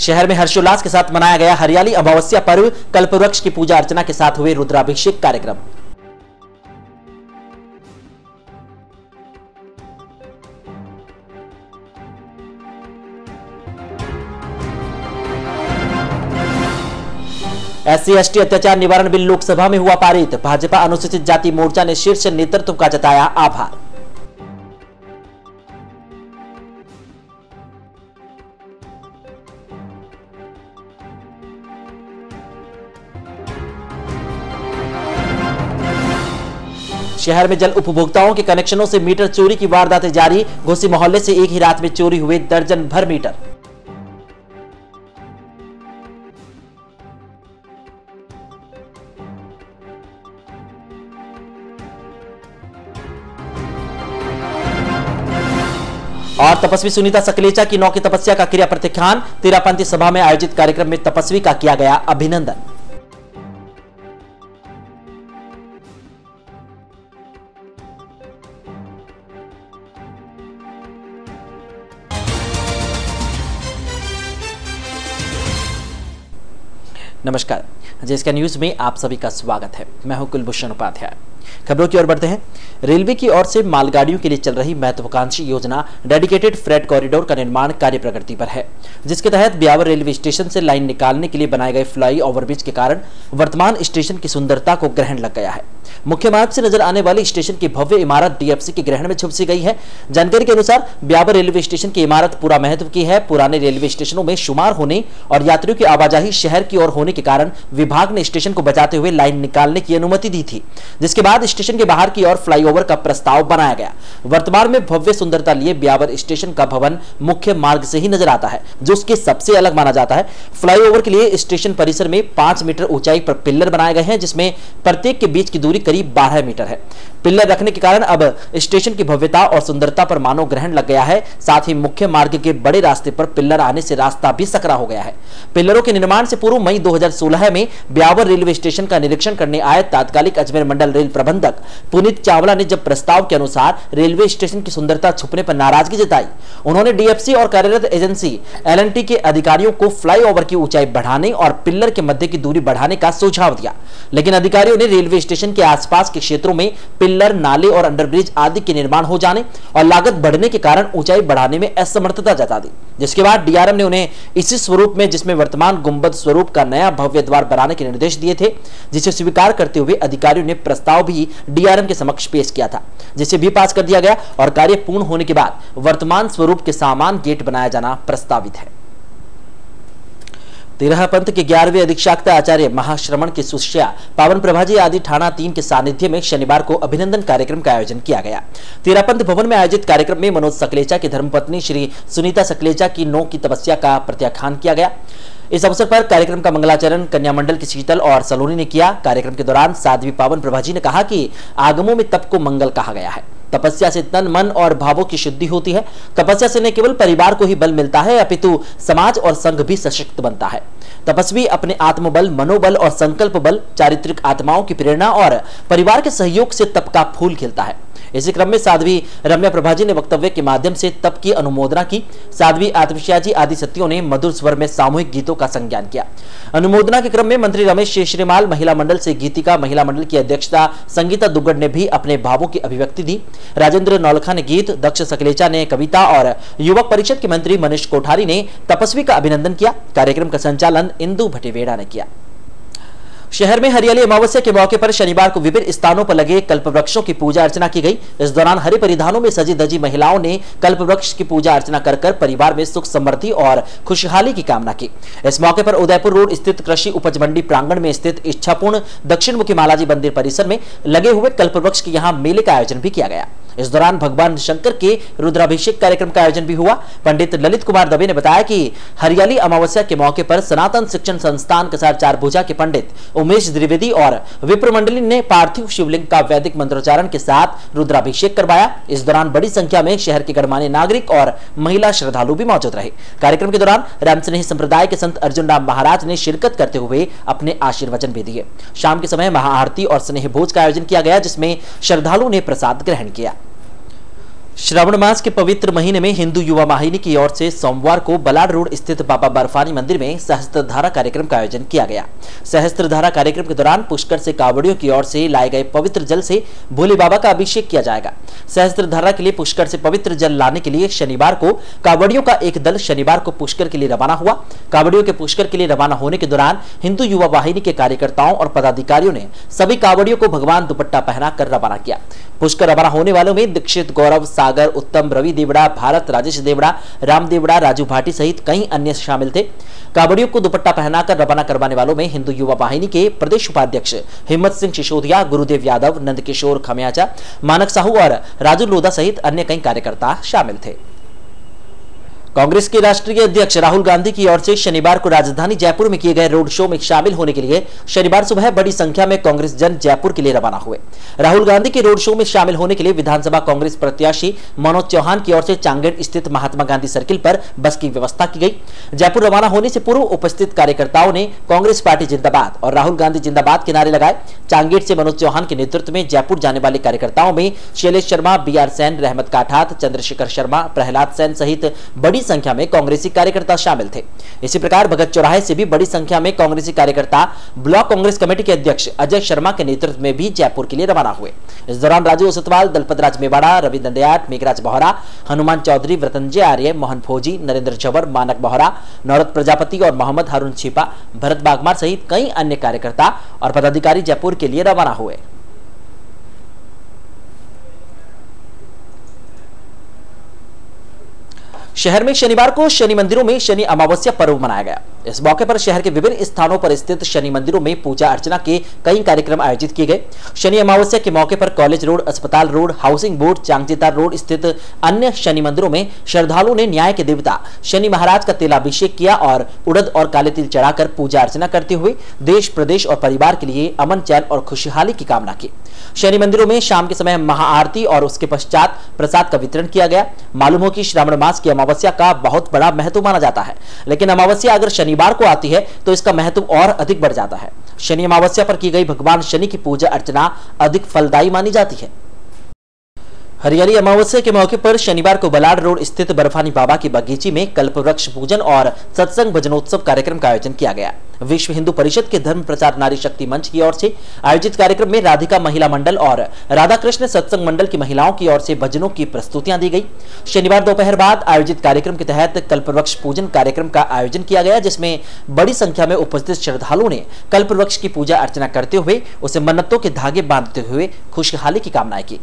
शहर में हर्षोल्लास के साथ मनाया गया हरियाली अमावस्या पर्व। कल्पवृक्ष की पूजा अर्चना के साथ हुए रुद्राभिषेक कार्यक्रम। SC/ST अत्याचार निवारण बिल लोकसभा में हुआ पारित। भाजपा अनुसूचित जाति मोर्चा ने शीर्ष नेतृत्व का जताया आभार। शहर में जल उपभोक्ताओं के कनेक्शनों से मीटर चोरी की वारदातें जारी। घोसी मोहल्ले से एक ही रात में चोरी हुए दर्जन भर मीटर। और तपस्वी सुनीता सकलेचा की 9 की तपस्या का क्रिया प्रत्याख्यान। तेरापंथी सभा में आयोजित कार्यक्रम में तपस्वी का किया गया अभिनंदन। नमस्कार, जेएसके न्यूज में आप सभी का स्वागत है। मैं हूं कुलभूषण उपाध्याय। खबरों की ओर बढ़ते हैं। रेलवे की ओर से मालगाड़ियों के लिए चल रही महत्वाकांक्षी योजना डेडिकेटेड फ्रेट कॉरिडोर का निर्माण कार्य प्रगति पर है, जिसके तहत ब्यावर रेलवे स्टेशन से लाइन निकालने के लिए बनाए गए फ्लाई ओवरब्रिज के कारण वर्तमान स्टेशन की सुंदरता को ग्रहण लग गया है। मुख्य मार्ग से नजर आने वाली स्टेशन की भव्य इमारत डीएफसी के ग्रहण में छुप सी गई है। जानकारी के अनुसार ब्यावर रेलवे स्टेशन की इमारत पूरा महत्व की है। पुराने रेलवे स्टेशनों में शुमार होने और यात्रियों की आवाजाही शहर की ओर होने के कारण विभाग ने स्टेशन को बचाते हुए लाइन निकालने की अनुमति दी थी, जिसके बाद स्टेशन के बाहर की ओर फ्लाईओवर का प्रस्ताव बनाया गया। वर्तमान में भव्य सुंदरता लिए ब्यावर स्टेशन का भवन मुख्य मार्ग से ही नजर आता है, जो उसके सबसे अलग माना जाता है। फ्लाईओवर के लिए स्टेशन परिसर में 5 मीटर ऊंचाई पर पिल्लर बनाए गए हैं, जिसमें प्रत्येक के बीच की दूरी करीब 12 मीटर है। पिल्लर रखने के कारण अब स्टेशन की भव्यता और सुंदरता पर मानो ग्रहण लग गया है। साथ ही मुख्य मार्ग के बड़े रास्ते पर पिल्लर आने से रास्ता भी सकरा हो गया है। पिल्लरों के निर्माण से पूर्व मई 2016 में ब्यावर रेलवे स्टेशन का निरीक्षण करने आए तात्कालिक अजमेर मंडल रेल प्रबंधक पुनीत चावला ने जब प्रस्ताव के अनुसार रेलवे स्टेशन की सुंदरता छुपने पर नाराजगी जताई, उन्होंने डीएफसी और कार्यरत एजेंसी एलएनटी के अधिकारियों को फ्लाईओवर की ऊंचाई बढ़ाने और पिल्लर के मध्य की दूरी बढ़ाने का सुझाव दिया। लेकिन अधिकारियों ने रेलवे स्टेशन के आसपास के क्षेत्रों में पिल्लर, नाले और अंडरब्रिज आदि के निर्माण हो जाने और लागत बढ़ने के कारण ऊंचाई बढ़ाने में असमर्थता जता दी, जिसके बाद डीआरएम ने उन्हें इसी स्वरूप में, जिसमें वर्तमान गुंबद स्वरूप का नया भव्य द्वार बनाने के निर्देश दिए थे, जिसे स्वीकार करते हुए अधिकारियों ने प्रस्ताव भी डीआरएम के समक्ष पेश किया था, जिसे भी पास कर दिया गया और कार्य पूर्ण होने के बाद वर्तमान स्वरूप के समान गेट बनाया जाना प्रस्तावित है। तेरह पंथ के 11वें अधिष्ठाता आचार्य महाश्रमण की शिष्या पावन प्रभाजी आदि थाना 3 के सानिध्य में शनिवार को अभिनंदन कार्यक्रम का आयोजन किया गया। तेरह पंथ भवन में आयोजित कार्यक्रम में मनोज सकलेचा की धर्मपत्नी श्री सुनीता सकलेचा की 9 की तपस्या का प्रत्याख्यान किया गया। इस अवसर पर कार्यक्रम का मंगलाचरण कन्या मंडल की शीतल और सलोनी ने किया। कार्यक्रम के दौरान साध्वी पावन प्रभाजी ने कहा कि आगमों में तप को मंगल कहा गया है। तपस्या से तन, मन और भावों की शुद्धि होती है। तपस्या से न केवल परिवार को ही बल मिलता है, अपितु समाज और संघ भी सशक्त बनता है। तपस्वी अपने आत्मबल, मनोबल और संकल्प बल, चारित्रिक आत्माओं की प्रेरणा और परिवार के सहयोग से तप का फूल खिलता है। इसी क्रम में साध्वी रम्या प्रभाजी ने वक्तव्य के माध्यम से तप की अनुमोदना की। साध्वी आत्मश्याजी आदि सत्यों ने मधुर स्वर में सामूहिक गीतों का संज्ञान किया। अनुमोदना के क्रम में मंत्री रमेश श्रीमाल, महिला मंडल से गीतिका, महिला मंडल की अध्यक्षता संगीता दुग्गड़ ने भी अपने भावों की अभिव्यक्ति दी। राजेंद्र नौलखा ने गीत, दक्ष सकलेचा ने कविता और युवक परिषद के मंत्री मनीष कोठारी ने तपस्वी का अभिनंदन किया। कार्यक्रम का संचालन इंदु भटेवेड़ा ने किया। शहर में हरियाली अमावस्या के मौके पर शनिवार को विभिन्न स्थानों पर लगे कल्पवृक्षों की पूजा अर्चना की गई। इस दौरान हरे परिधानों में सजी धजी महिलाओं ने कल्पवृक्ष की पूजा अर्चना कर परिवार में सुख समृद्धि और खुशहाली की कामना की। इस मौके पर उदयपुर रोड स्थित कृषि उपज मंडी प्रांगण में स्थित इच्छापूर्ण दक्षिण मुखी मालाजी मंदिर परिसर में लगे हुए कल्पवृक्ष के यहाँ मेले का आयोजन भी किया गया। इस दौरान भगवान शंकर के रुद्राभिषेक कार्यक्रम का आयोजन भी हुआ। पंडित ललित कुमार दवे ने बताया कि हरियाली अमावस्या के मौके पर सनातन शिक्षण संस्थान कसार चारभुजा के पंडित उमेश द्विवेदी और विप्र मंडली ने पार्थिव शिवलिंग का वैदिक मंत्रोच्चारण के साथ रुद्राभिषेक करवाया। इस दौरान बड़ी संख्या में शहर के गणमान्य नागरिक और महिला श्रद्धालु भी मौजूद रहे। कार्यक्रम के दौरान रामस्नेही संप्रदाय के संत अर्जुन राम महाराज ने शिरकत करते हुए अपने आशीर्वचन भी दिए। शाम के समय महाआरती और स्नेह भोज का आयोजन किया गया, जिसमें श्रद्धालुओं ने प्रसाद ग्रहण किया। श्रावण मास के पवित्र महीने में हिंदू युवा वाहिनी की ओर से सोमवार को बलाड रोड स्थित बाबा बर्फानी मंदिर में सहस्त्रधारा कार्यक्रम का आयोजन किया गया। सहस्त्रधारा कार्यक्रम के दौरान पुष्कर से कांवड़ियों की ओर से लाए गए पवित्र जल से भोले बाबा का अभिषेक किया जाएगा। सहस्त्रधारा के लिए पुष्कर से पवित्र जल लाने के लिए शनिवार को कांवड़ियों का एक दल शनिवार को पुष्कर के लिए रवाना हुआ। कांवड़ियों के पुष्कर के लिए रवाना होने के दौरान हिंदू युवा वाहिनी के कार्यकर्ताओं और पदाधिकारियों ने सभी कांवड़ियों को भगवान दुपट्टा पहनाकर रवाना किया। पुष्कर रवाना होने वालों में दीक्षित, गौरव, सागर, उत्तम, रवि देवड़ा, भारत, राजेश देवड़ा, राम देवड़ा, राजू भाटी सहित कई अन्य शामिल थे। कांवड़ियों को दुपट्टा पहनाकर रवाना करवाने वालों में हिंदू युवा वाहिनी के प्रदेश उपाध्यक्ष हिम्मत सिंह सिसोदिया, गुरुदेव यादव, नंदकिशोर खमियाचा, मानक साहू और राजू लोधा सहित अन्य कई कार्यकर्ता शामिल थे। कांग्रेस के राष्ट्रीय अध्यक्ष राहुल गांधी की ओर से शनिवार को राजधानी जयपुर में किए गए रोड शो में शामिल होने के लिए शनिवार सुबह बड़ी संख्या में कांग्रेस जन जयपुर के लिए रवाना हुए। राहुल गांधी के रोड शो में शामिल होने के लिए विधानसभा कांग्रेस प्रत्याशी मनोज चौहान की ओर से चांगेड़ स्थित महात्मा गांधी सर्किल पर बस की व्यवस्था की गई। जयपुर रवाना होने से पूर्व उपस्थित कार्यकर्ताओं ने कांग्रेस पार्टी जिंदाबाद और राहुल गांधी जिंदाबाद के नारे लगाए। चांगेड़ से मनोज चौहान के नेतृत्व में जयपुर जाने वाले कार्यकर्ताओं में शैलेश शर्मा, BR सेन, रहमत काठात, चंद्रशेखर शर्मा, प्रहलाद सेन सहित बड़ी संख्या में कांग्रेसी कार्यकर्ता शामिल थे। इसी प्रकार भगत चौराहे से भी बड़ी संख्या में कांग्रेसी कार्यकर्ता ब्लॉक कांग्रेस कमेटी के अध्यक्ष अजय शर्मा के नेतृत्व में भी जयपुर के लिए रवाना हुए। इस दौरान राजू ओसतवाल, दलपत राज मेवाड़ा, रवि दंडयाट, मेघराज बोहरा, हनुमान चौधरी, व्रतंजय आर्य, मोहन फौजी, नरेंद्र जवर, मानक बोहरा, नौरत प्रजापति और मोहम्मद हारून छिपा, भरत बागमार सहित कई अन्य कार्यकर्ता और पदाधिकारी जयपुर के लिए रवाना हुए। शहर में शनिवार को शनि मंदिरों में शनि अमावस्या पर्व मनाया गया। इस मौके पर शहर के विभिन्न स्थानों पर स्थित शनि मंदिरों में पूजा अर्चना के कई कार्यक्रम आयोजित किए गए। शनि अमावस्या के मौके पर कॉलेज रोड, अस्पताल रोड, हाउसिंग बोर्ड, चांगजेतार रोड स्थित अन्य शनि मंदिरों में श्रद्धालुओं ने न्याय के देवता शनि महाराज का तेलाभिषेक किया और उड़द और काले तिल चढ़ाकर पूजा अर्चना करते हुए देश, प्रदेश और परिवार के लिए अमन, चैन और खुशहाली की कामना की। शनि मंदिरों में शाम के समय महाआरती और उसके पश्चात प्रसाद का वितरण किया गया। मालूम हो कि श्रावण मास की अमावस्या का बहुत बड़ा महत्व माना जाता है, लेकिन अमावस्या अगर शनिवार को आती है तो इसका महत्व और अधिक बढ़ जाता है। शनि अमावस्या पर की गई भगवान शनि की पूजा अर्चना अधिक फलदायी मानी जाती है। हरियाली अमावस्या के मौके पर शनिवार को बलाड रोड स्थित बर्फानी बाबा की बगीची में कल्पवृक्ष पूजन और सत्संग भजनोत्सव कार्यक्रम का आयोजन किया गया। विश्व हिंदू परिषद के धर्म प्रचार नारी शक्ति मंच की ओर से आयोजित कार्यक्रम में राधिका महिला मंडल और राधा कृष्ण सत्संग मंडल की महिलाओं की ओर से भजनों की प्रस्तुतियां दी गई। शनिवार दोपहर बाद आयोजित कार्यक्रम के तहत कल्पवृक्ष पूजन कार्यक्रम का आयोजन किया गया, जिसमें बड़ी संख्या में उपस्थित श्रद्धालुओं ने कल्पवृक्ष की पूजा अर्चना करते हुए उसे मन्नतों के धागे बांधते हुए खुशहाली की कामनाएं की।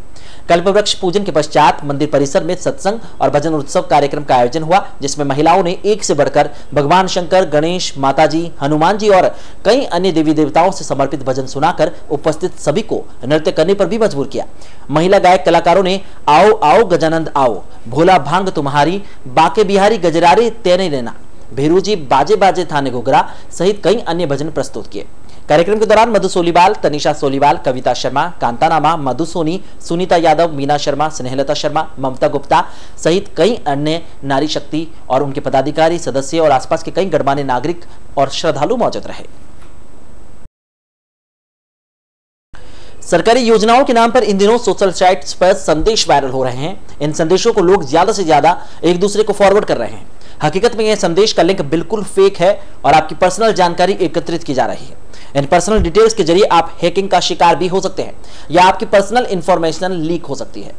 कल्पवृक्ष पूजन के पश्चात मंदिर परिसर में सत्संग और भजन उत्सव कार्यक्रम का आयोजन हुआ, जिसमें महिलाओं ने एक से बढ़कर भगवान शंकर, गणेश, माताजी, हनुमान जी और कई अन्य देवी देवताओं से समर्पित भजन सुनाकर उपस्थित सभी को नृत्य करने पर भी मजबूर किया। महिला गायक कलाकारों ने आओ आओ गजानंद आओ, भोला भांग तुम्हारी, बाके बिहारी गजरारे तेने लेना, भेरू जी बाजे बाजे थाने घुघरा सहित कई अन्य भजन प्रस्तुत किए। कार्यक्रम के दौरान मधु सोलीवाल, तनिषा सोलीवाल, कविता शर्मा, कांतानामा, मधु सोनी, सुनीता यादव, मीना शर्मा, स्नेहलता शर्मा, ममता गुप्ता सहित कई अन्य नारी शक्ति और उनके पदाधिकारी, सदस्य और आसपास के कई गणमान्य नागरिक और श्रद्धालु मौजूद रहे। सरकारी योजनाओं के नाम पर इन दिनों सोशल साइट्स पर संदेश वायरल हो रहे हैं। इन संदेशों को लोग ज्यादा से ज्यादा एक दूसरे को फॉरवर्ड कर रहे हैं। हकीकत में यह संदेश का लिंक बिल्कुल फेक है और आपकी पर्सनल जानकारी एकत्रित की जा रही है। इन पर्सनल डिटेल्स के जरिए आप हैकिंग का शिकार भी हो सकते हैं या आपकी पर्सनल इंफॉर्मेशन लीक हो सकती है।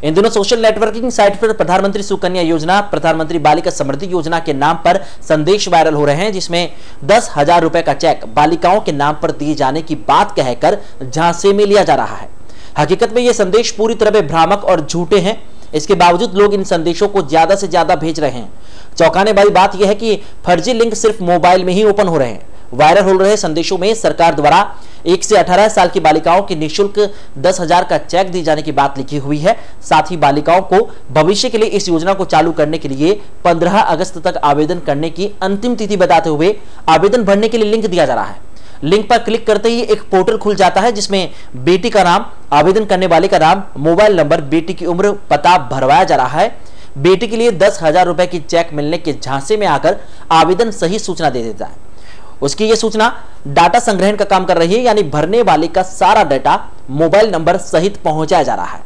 इन दिनों सोशल नेटवर्किंग साइट पर प्रधानमंत्री सुकन्या योजना, प्रधानमंत्री बालिका समृद्धि योजना के नाम पर संदेश वायरल हो रहे हैं, जिसमें 10,000 रुपए का चेक बालिकाओं के नाम पर दिए जाने की बात कहकर झांसे में लिया जा रहा है। हकीकत में ये संदेश पूरी तरह भ्रामक और झूठे हैं। इसके बावजूद लोग इन संदेशों को ज्यादा से ज्यादा भेज रहे हैं। चौंकाने वाली बात यह है कि फर्जी लिंक सिर्फ मोबाइल में ही ओपन हो रहे हैं। वायरल हो रहे संदेशों में सरकार द्वारा 1 से 18 साल की बालिकाओं की निःशुल्क 10,000 का चेक दिए जाने की बात लिखी हुई है। साथ ही बालिकाओं को भविष्य के लिए इस योजना को चालू करने के लिए 15 अगस्त तक आवेदन करने की अंतिम तिथि बताते हुए आवेदन भरने के लिए लिंक दिया जा रहा है। लिंक पर क्लिक करते ही एक पोर्टल खुल जाता है, जिसमें बेटी का नाम, आवेदन करने वाले का नाम, मोबाइल नंबर, बेटी की उम्र, पता भरवाया जा रहा है। बेटी के लिए 10,000 रुपए की चेक मिलने के झांसे में आकर आवेदन सही सूचना दे देता है। उसकी यह सूचना डाटा संग्रहण का काम कर रही है, यानी भरने वाले का सारा डाटा मोबाइल नंबर सहित पहुंचाया जा रहा है।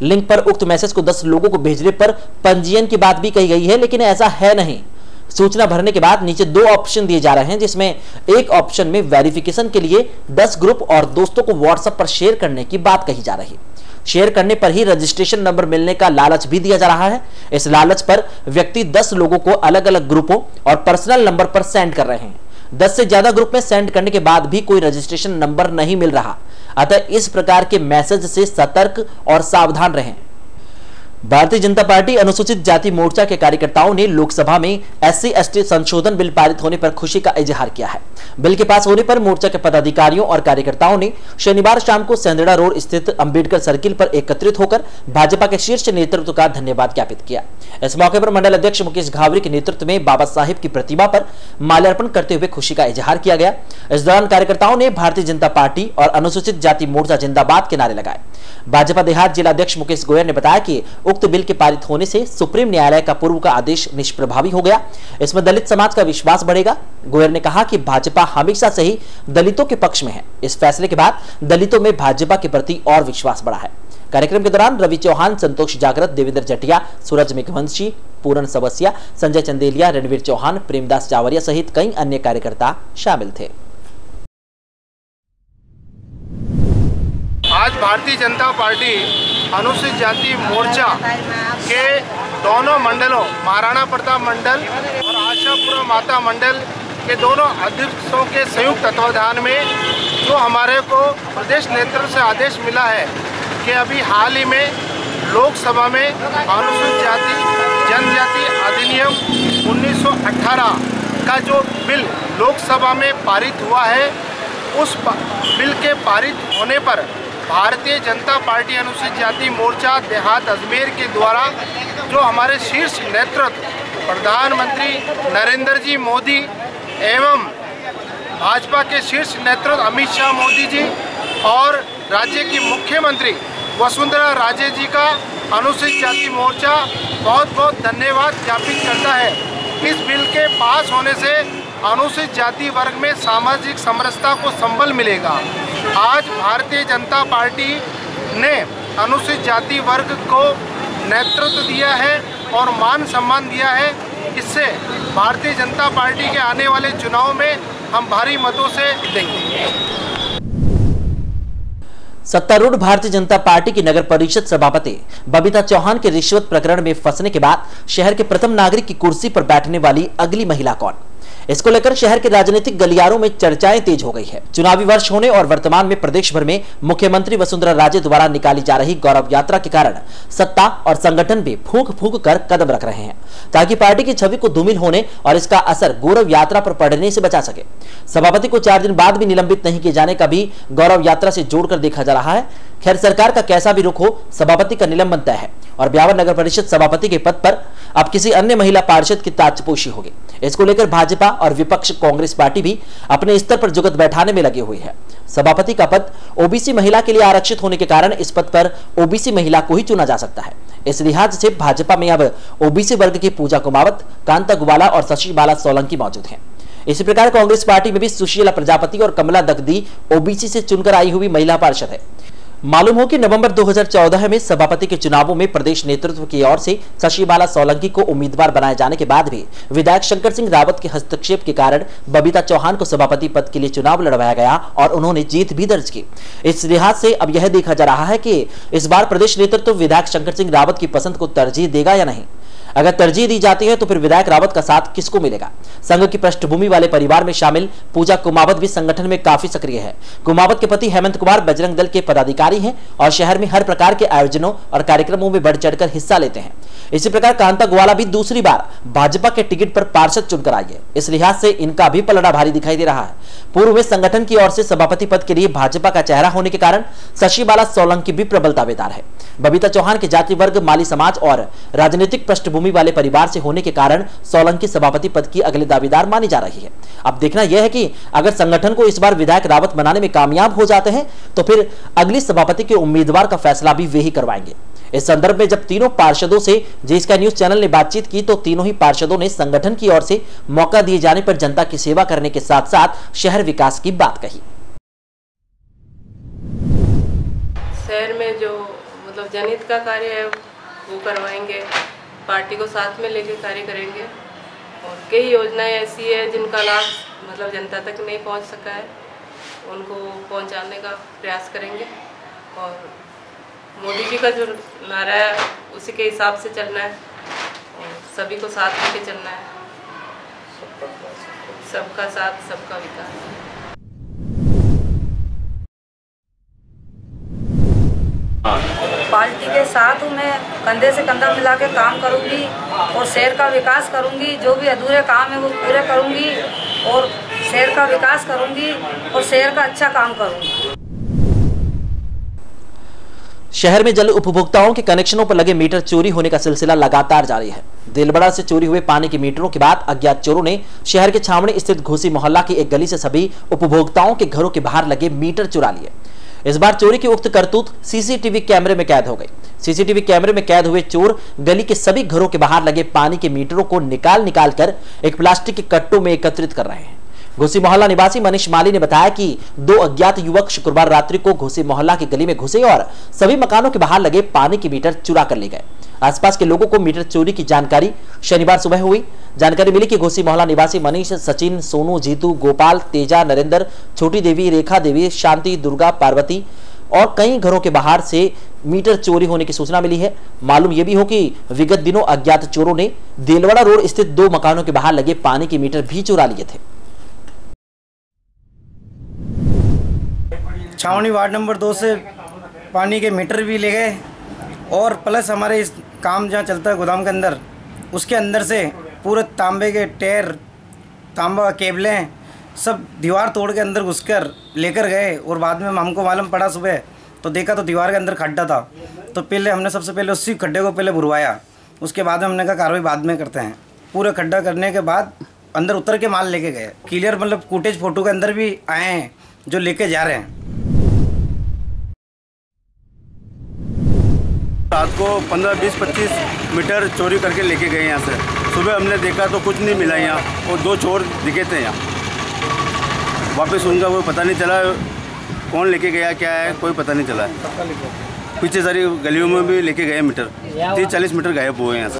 लिंक पर उक्त मैसेज को 10 लोगों को भेजने पर पंजीयन की बात भी कही गई है, लेकिन ऐसा है नहीं। सूचना भरने के बाद नीचे 2 ऑप्शन दिए जा रहे हैं, जिसमें एक ऑप्शन में वेरिफिकेशन के लिए 10 ग्रुप और दोस्तों को व्हाट्सएप पर शेयर करने की बात कही जा रही है। शेयर करने पर ही रजिस्ट्रेशन नंबर मिलने का लालच भी दिया जा रहा है। इस लालच पर व्यक्ति 10 लोगों को अलग अलग ग्रुपों और पर्सनल नंबर पर सेंड कर रहे हैं। 10 से ज्यादा ग्रुप में सेंड करने के बाद भी कोई रजिस्ट्रेशन नंबर नहीं मिल रहा। अतः इस प्रकार के मैसेज से सतर्क और सावधान रहें। भारतीय जनता पार्टी अनुसूचित जाति मोर्चा के कार्यकर्ताओं ने लोकसभा में SC/ST संशोधन बिल पारित होने पर खुशी का इजहार किया है। बिल के पास होने पर मोर्चा के पदाधिकारियों और कार्यकर्ताओं ने शनिवार शाम को सेंदड़ा रोड स्थित अंबेडकर सर्किल पर एकत्रित होकर भाजपा के शीर्ष नेतृत्व का धन्यवाद ज्ञापित किया। इस मौके पर मंडल अध्यक्ष मुकेश घावरी के नेतृत्व में बाबा साहेब की प्रतिमा पर माल्यार्पण करते हुए खुशी का इजहार किया गया। इस दौरान कार्यकर्ताओं ने भारतीय जनता पार्टी और अनुसूचित जाति मोर्चा जिंदाबाद के नारे लगाए। भाजपा देहात जिला अध्यक्ष मुकेश गोयल ने बताया कि उक्त बिल के पारित होने से सुप्रीम न्यायालय का पूर्व का आदेश निष्प्रभावी हो गया। इसमें दलित समाज का विश्वास बढ़ेगा। गोयल ने कहा कि भाजपा हमेशा से ही दलितों के पक्ष में है। इस फैसले के बाद दलितों में भाजपा के प्रति और विश्वास बढ़ा है। कार्यक्रम के दौरान रवि चौहान, संतोष जागृत, देवेंद्र जटिया, सूरज मेघवंशी, पूरन सवसिया, संजय चंदेलिया, रणवीर चौहान, प्रेमदास जावरिया सहित कई अन्य कार्यकर्ता शामिल थे। आज भारतीय जनता पार्टी अनुसूचित जाति मोर्चा के दोनों मंडलों, महाराणा प्रताप मंडल और आशापुरा माता मंडल के दोनों अध्यक्षों के संयुक्त तत्वावधान में जो हमारे को प्रदेश नेतृत्व से आदेश मिला है कि अभी हाल ही में लोकसभा में अनुसूचित जाति जनजाति अधिनियम 1918 का जो बिल लोकसभा में पारित हुआ है, उस बिल के पारित होने पर भारतीय जनता पार्टी अनुसूचित जाति मोर्चा देहात अजमेर के द्वारा जो हमारे शीर्ष नेतृत्व प्रधानमंत्री नरेंद्र जी मोदी एवं भाजपा के शीर्ष नेतृत्व अमित शाह मोदी जी और राज्य की मुख्यमंत्री वसुंधरा राजे जी का अनुसूचित जाति मोर्चा बहुत बहुत धन्यवाद ज्ञापित करता है। इस बिल के पास होने से अनुसूचित जाति वर्ग में सामाजिक समरसता को संबल मिलेगा। आज भारतीय जनता पार्टी ने अनुसूचित जाति वर्ग को नेतृत्व दिया है और मान सम्मान दिया है। इससे भारतीय जनता पार्टी के आने वाले चुनाव में हम भारी मतों से जीतेंगे। सत्तारूढ़ भारतीय जनता पार्टी की नगर परिषद सभापति बबीता चौहान के रिश्वत प्रकरण में फंसने के बाद शहर के प्रथम नागरिक की कुर्सी पर बैठने वाली अगली महिला कौन? इसको लेकर शहर के राजनीतिक गलियारों में चर्चाएं तेज हो गई है। चुनावी वर्ष होने और वर्तमान में प्रदेश भर में मुख्यमंत्री वसुंधरा राजे द्वारा निकाली जा रही गौरव यात्रा के कारण सत्ता और संगठन भी फूंक फूंक कर कदम रख रहे हैं ताकि पार्टी की छवि को धूमिल होने और इसका असर गौरव यात्रा पर पड़ने से बचा सके। सभापति को 4 दिन बाद भी निलंबित नहीं किए जाने का भी गौरव यात्रा से जोड़कर देखा जा रहा है। खैर, सरकार का कैसा भी रुख हो, सभापति का निलंबन तय है और ब्यावर नगर परिषद सभापति के पद पर अब किसी अन्य महिला पार्षद की ताजपोशी होगी। इसको लेकर भाजपा और विपक्ष कांग्रेस पार्टी भी अपने स्तर पर जुगत बैठाने में लगी हुई है। सभापति का पद ओबीसी महिला के लिए आरक्षित होने के कारण इस पद पर ओबीसी महिला को ही चुना जा सकता है। इस लिहाज से भाजपा में अब ओबीसी वर्ग की पूजा कुमावत, कांता गुवाला और शशि बाला सोलंकी मौजूद हैं। इसी प्रकार कांग्रेस पार्टी में भी सुशीला प्रजापति और कमला दगदी ओबीसी से चुनकर आई हुई महिला पार्षद है। मालूम हो कि नवंबर 2014 में सभापति के चुनावों में प्रदेश नेतृत्व की ओर से शशि बाला सोलंकी को उम्मीदवार बनाए जाने के बाद भी विधायक शंकर सिंह रावत के हस्तक्षेप के कारण बबीता चौहान को सभापति पद के लिए चुनाव लड़वाया गया और उन्होंने जीत भी दर्ज की। इस लिहाज से अब यह देखा जा रहा है कि इस बार प्रदेश नेतृत्व विधायक शंकर सिंह रावत की पसंद को तरजीह देगा या नहीं। अगर तरजीह दी जाती है तो फिर विधायक रावत का साथ किसको मिलेगा? संघ की पृष्ठभूमि वाले परिवार में शामिल पूजा कुमावत भी संगठन में काफी सक्रिय है। कुमावत के पति हेमंत कुमार बजरंग दल के पदाधिकारी हैं और शहर में हर प्रकार के आयोजनों और कार्यक्रमों में बढ़ चढ़कर हिस्सा लेते हैं। इसी प्रकार कांता ग्वाला भी दूसरी बार भाजपा के टिकट पर पार्षद चुनकर आई है। इस लिहाज से इनका भी पलड़ा भारी दिखाई दे रहा है। पूर्व में संगठन की ओर से सभापति पद के लिए भाजपा का चेहरा होने के कारण शशि बाला सोलंकी भी प्रबल दावेदार है। बबीता चौहान के जाति वर्ग, माली समाज और राजनीतिक पृष्ठभूमि वाले परिवार से होने के कारण सोलंकी सभापति पद की अगले दावेदार मानी जा रही है। अब देखना यह है कि अगर संगठन को इस बार विधायक रावत बनाने में कामयाब हो जाते हैं तो फिर अगली सभापति के उम्मीदवार का फैसला भी वे ही करवाएंगे। इस संदर्भ में जब तीनों पार्षदों से जी स्काई न्यूज चैनल ने बातचीत की तो तीनों ही पार्षदों ने संगठन की ओर से मौका दिए जाने पर जनता की सेवा करने के साथ साथ शहर विकास की बात कही। शहर में जो मतलब जनहित का कार्य है वो करवाएंगे, पार्टी को साथ में लेकर कार्य करेंगे। और कई योजनाएं ऐसी है जिनका लाभ मतलब जनता तक नहीं पहुंच सका है, उनको पहुंचाने का प्रयास करेंगे। और मोदी जी का जो नारा है उसी के हिसाब से चलना है और सभी को साथ लेके चलना है। सबका साथ सबका विकास। पार्टी के साथ हूँ, मैं कंधे से कंधा मिला के काम करूँगी और शहर का विकास करूँगी। जो भी अधूरे काम है वो पूरे करूँगी और शहर का विकास करूँगी और शहर का अच्छा काम करूँगी। शहर में जल उपभोक्ताओं के कनेक्शनों पर लगे मीटर चोरी होने का सिलसिला लगातार जारी है। दिलबड़ा से चोरी हुए पानी के मीटरों के बाद अज्ञात चोरों ने शहर के छावनी स्थित घोसी मोहल्ला की एक गली से सभी उपभोक्ताओं के घरों के बाहर लगे मीटर चुरा लिए। इस बार चोरी की उक्त करतूत सीसीटीवी कैमरे में कैद हो गई। सीसीटीवी कैमरे में कैद हुए चोर गली के सभी घरों के बाहर लगे पानी के मीटरों को निकाल कर एक प्लास्टिक के कट्टों में एकत्रित कर रहे हैं। घोसी मोहल्ला निवासी मनीष माली ने बताया कि दो अज्ञात युवक शुक्रवार रात्रि को घोसी मोहल्ला की गली में घुसे और सभी मकानों के बाहर लगे पानी के मीटर चुरा कर ले गए। आसपास के लोगों को मीटर चोरी की जानकारी शनिवार सुबह हुई। जानकारी मिली कि घोसी मोहल्ला निवासी मनीष, सचिन, सोनू, जीतू, गोपाल, तेजा, नरेंद्र, छोटी देवी, रेखा देवी, शांति, दुर्गा, पार्वती और कई घरों के बाहर से मीटर चोरी होने की सूचना मिली है। मालूम यह भी हो कि विगत दिनों अज्ञात चोरों ने देलवाड़ा रोड स्थित दो मकानों के बाहर लगे पानी के मीटर भी चुरा लिए थे। छावनी वार्ड नंबर 2 से पानी के मीटर भी ले गए और प्लस हमारे इस काम जहाँ चलता है गोदाम के अंदर, उसके अंदर से पूरे तांबे के टायर, तांबा केबलें सब दीवार तोड़ के अंदर घुसकर लेकर गए। और बाद में हमको मालूम पड़ा सुबह तो देखा तो दीवार के अंदर खड्डा था। तो पहले हमने सबसे पहले उसी खड्डे को पहले भरवाया, उसके बाद हमने कहा कार्रवाई बाद में करते हैं। पूरा खड्डा करने के बाद अंदर उतर के माल लेके गए। क्लियर मतलब फुटेज फोटो के अंदर भी आए हैं जो लेके जा रहे हैं। रात को 15, 20, 25 मीटर चोरी करके लेके गए यहाँ से। सुबह हमने देखा तो कुछ नहीं मिला यहाँ और दो चोर दिखे थे यहाँ। वापस उनका वो पता नहीं चला कौन लेके गया, क्या है कोई पता नहीं चला। पीछे सारी गलियों में भी लेके गए मीटर, 30-40 मीटर गायब हुए यहाँ से।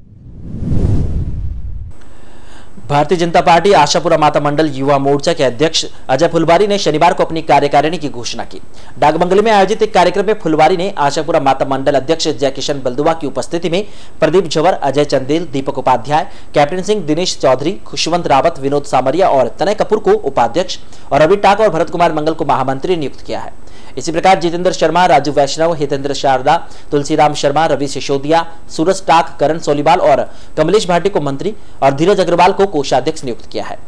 भारतीय जनता पार्टी आशापुरा माता मंडल युवा मोर्चा के अध्यक्ष अजय फुलवारी ने शनिवार को अपनी कार्यकारिणी की घोषणा की। डाकबंगले में आयोजित एक कार्यक्रम में फुलवारी ने आशापुरा माता मंडल अध्यक्ष जय किशन बलदुआ की उपस्थिति में प्रदीप झंवर, अजय चंदेल, दीपक उपाध्याय, कैप्टन सिंह, दिनेश चौधरी, खुशवंत रावत, विनोद सामरिया और तनय कपूर को उपाध्यक्ष और रवि टाक और भरत कुमार मंगल को महामंत्री नियुक्त किया है। इसी प्रकार जितेंद्र शर्मा, राजू वैष्णव, हितेंद्र शारदा, तुलसीराम शर्मा, रवि सिसोदिया, सूरज टाक, करण सोलीवाल और कमलेश भाटी को मंत्री और धीरज अग्रवाल को कोषाध्यक्ष नियुक्त किया है।